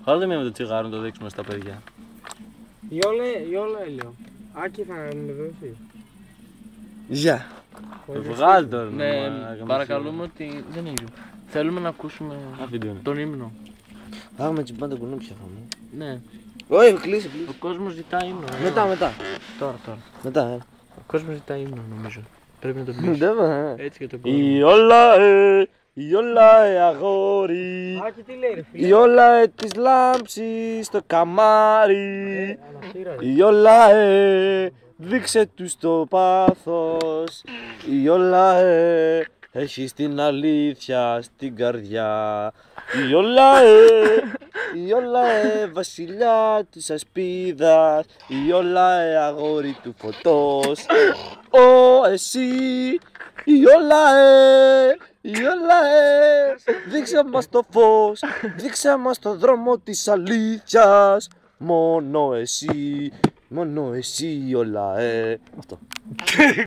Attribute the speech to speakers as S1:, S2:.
S1: Βάλτε μία με το τσιγάρο να το δείξουμε στα παιδιά.
S2: Γιόλα έλεγα. Άκη θα με δώσει.
S3: Γεια.
S1: Βγάλ' το.
S4: Ναι, παρακαλούμε ότι δεν είναι. Θέλουμε να ακούσουμε τον ύμνο.
S3: Άγαμε τσιμπάντα κουνού πια φάμε.
S4: Ναι.
S3: Όχι, κλείσε.
S4: Ο κόσμος ζητάει ύμνο.
S3: Μετά.
S4: Τώρα.
S3: Μετά,
S4: Ο κόσμος ζητάει ύμνο νομίζω. Πρέπει να τον πεις. Έτσι και τον κόσμο.
S3: Ιόλαε αγόρι.
S2: Άκη τι λέει ρε φίλε.
S3: Ιόλαε της λάμψης στο καμάρι. Ιόλαε δείξε τους το πάθος. Ιόλαε έχεις την αλήθεια στην καρδιά. Ιόλαε βασιλιά της ασπίδας. Ιόλαε αγόρι του φωτός. Εσύ Ιόλαε, δείξε μας το φως, δείξε μας το δρόμο της αλήθειας. Μόνο εσύ Ιόλαε. Αυτό.